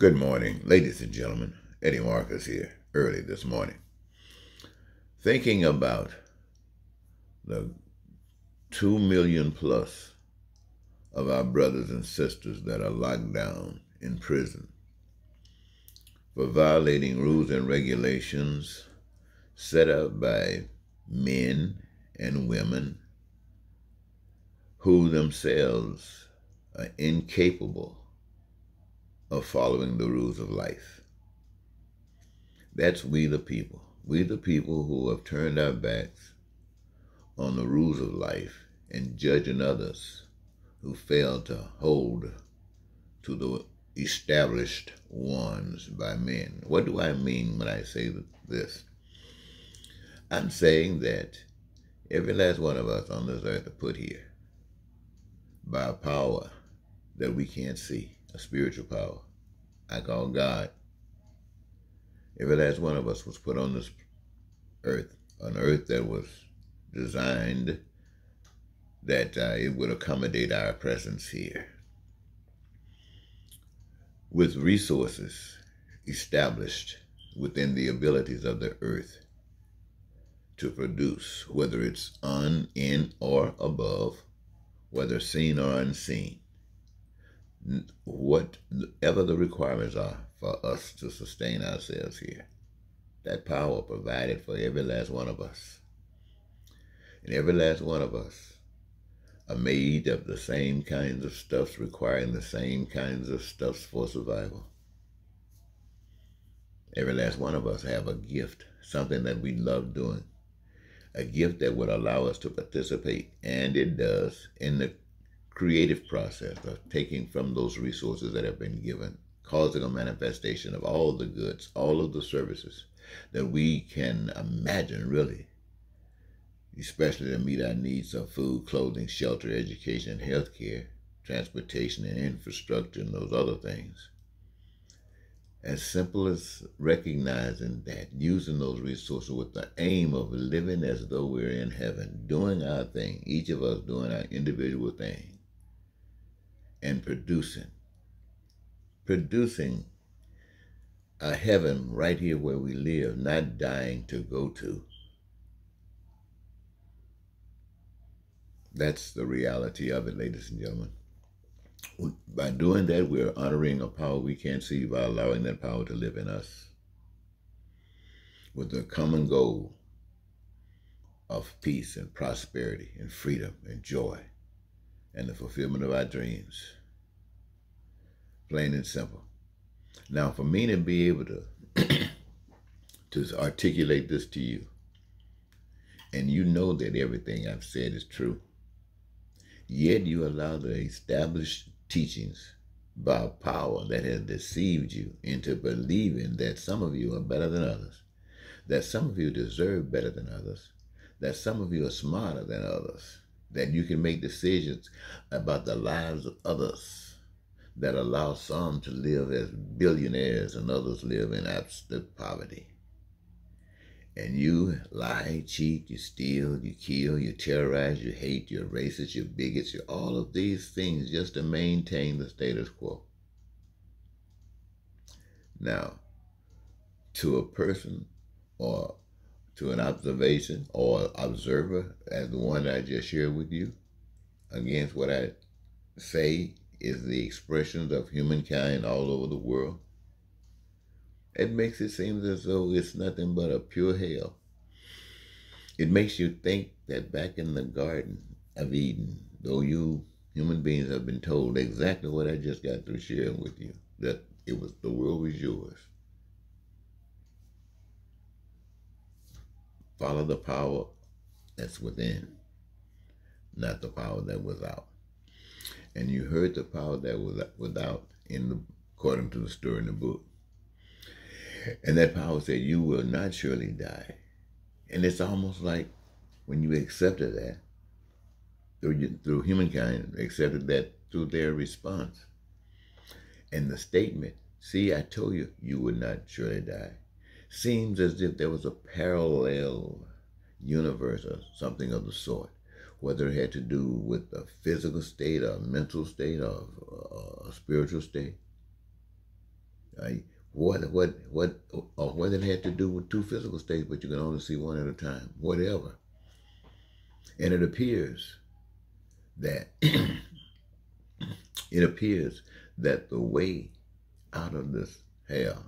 Good morning, ladies and gentlemen. Eddie Marcus here, early this morning. Thinking about the 2 million plus of our brothers and sisters that are locked down in prison for violating rules and regulations set up by men and women who themselves are incapable of following the rules of life. That's we the people. We the people who have turned our backs on the rules of life and judging others who fail to hold to the established ones by men. What do I mean when I say this? I'm saying that every last one of us on this earth are put here by a power that we can't see, a spiritual power I call God. Every last one of us was put on this earth, an earth that was designed that it would accommodate our presence here, with resources established within the abilities of the earth to produce, whether it's on, in, or above, whether seen or unseen, whatever the requirements are for us to sustain ourselves here. That power provided for every last one of us. And every last one of us are made of the same kinds of stuffs, requiring the same kinds of stuffs for survival. Every last one of us have a gift, something that we love doing, a gift that would allow us to participate, and it does, in the creative process of taking from those resources that have been given, causing a manifestation of all the goods, all of the services that we can imagine, really, especially to meet our needs of food, clothing, shelter, education, healthcare, transportation, and infrastructure, and those other things. As simple as recognizing that, using those resources with the aim of living as though we're in heaven, doing our thing, each of us doing our individual thing, and producing a heaven right here where we live, not dying to go to. That's the reality of it, ladies and gentlemen. By doing that, we're honoring a power we can't see by allowing that power to live in us, with the common goal of peace and prosperity and freedom and joy and the fulfillment of our dreams. Plain and simple. Now, for me to be able to articulate this to you, and you know that everything I've said is true, yet you allow the established teachings by power that has deceived you into believing that some of you are better than others, that some of you deserve better than others, that some of you are smarter than others, that you can make decisions about the lives of others that allow some to live as billionaires and others live in absolute poverty. And you lie, cheat, you steal, you kill, you terrorize, you hate, you're racist, you're bigots, you're all of these things just to maintain the status quo. Now, to a person or to an observation or observer as the one I just shared with you, against what I say is the expressions of humankind all over the world, it makes it seem as though it's nothing but a pure hell. It makes you think that back in the Garden of Eden, though you human beings have been told exactly what I just got through sharing with you, that the world was yours. Follow the power that's within, not the power that was out. And you heard the power that was without according to the story in the book. And that power said, you will not surely die. And it's almost like when you accepted that, through humankind, accepted that through their response. And the statement, see, I told you, you would not surely die, seems as if there was a parallel universe or something of the sort, whether it had to do with a physical state, a mental state, or a spiritual state. or what it had to do with two physical states, but you can only see one at a time, whatever. And it appears that the way out of this hell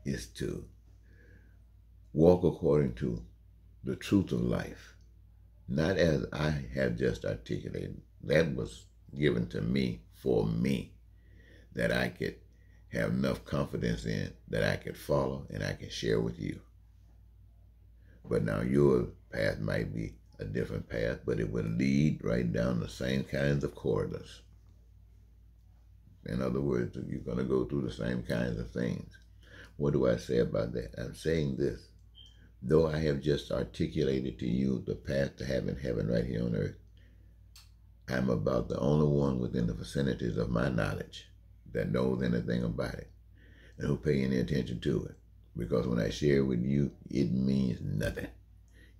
is to walk according to the truth of life, not as I have just articulated. That was given to me for me, that I could have enough confidence in, that I could follow and I can share with you. But now your path might be a different path, but it will lead right down the same kinds of corridors. In other words, you're going to go through the same kinds of things. What do I say about that? I'm saying this. Though I have just articulated to you the path to having heaven right here on earth, I'm about the only one within the vicinities of my knowledge that knows anything about it and who pay any attention to it. Because when I share with you, it means nothing.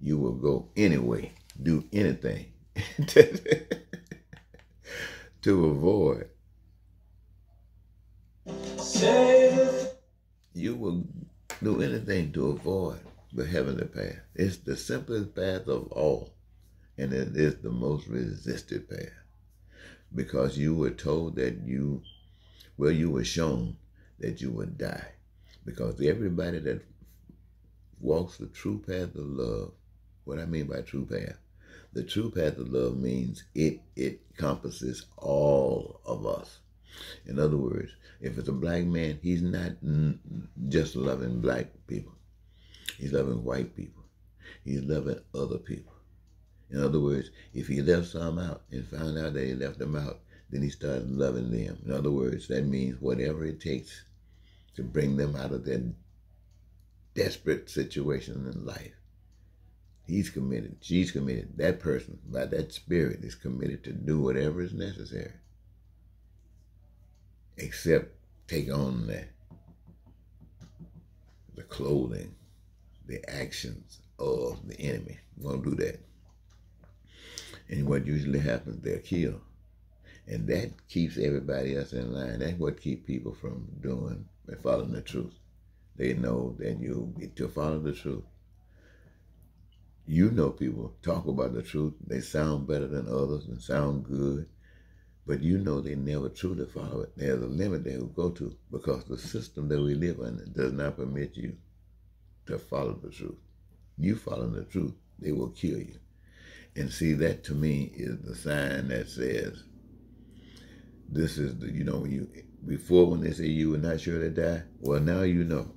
You will go anyway, do anything to avoid. You will do anything to avoid the heavenly path. It's the simplest path of all, and it is the most resisted path, because you were told that you were shown that you would die, because everybody that walks the true path of love, what I mean by true path, the true path of love means it encompasses all of us. In other words, if it's a black man, he's not just loving black people. He's loving white people. He's loving other people. In other words, if he left some out and found out that he left them out, then he started loving them. In other words, that means whatever it takes to bring them out of their desperate situation in life, he's committed, she's committed, that person, by that spirit, is committed to do whatever is necessary, except take on the clothing, the actions of the enemy. Won't do that. And what usually happens, they're killed. And that keeps everybody else in line. That's what keeps people from doing and following the truth. They know that you get to follow the truth. You know, people talk about the truth. They sound better than others and sound good. But you know they never truly follow it. There's a limit they will go to, because the system that we live in does not permit you to follow the truth. You follow the truth, they will kill you. And see, that to me is the sign that says, this is the, you know, when they say you were not sure to die, well, now you know.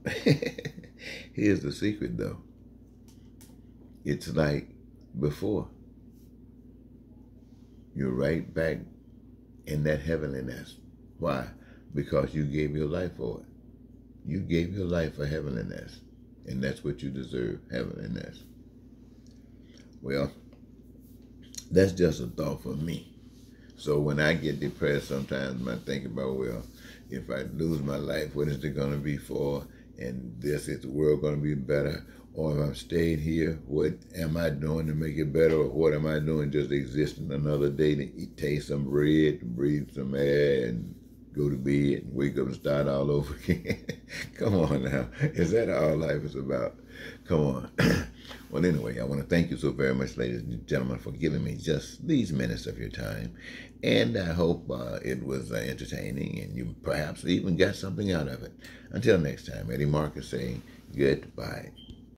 Here's the secret, though. It's like before. You're right back in that heavenliness. Why? Because you gave your life for it. You gave your life for heavenliness. And that's what you deserve, heavenliness. Well, that's just a thought for me. So when I get depressed, sometimes I think about, well, if I lose my life, what is it going to be for? And this, is the world going to be better? Or if I'm staying here, what am I doing to make it better? Or what am I doing just existing another day to eat, taste some bread, breathe some air, and go to bed and wake up and start all over again? Come on now. Is that all life is about? Come on. Well, anyway, I want to thank you so very much, ladies and gentlemen, for giving me just these minutes of your time. And I hope it was entertaining and you perhaps even got something out of it. Until next time, Eddie Marcus saying goodbye.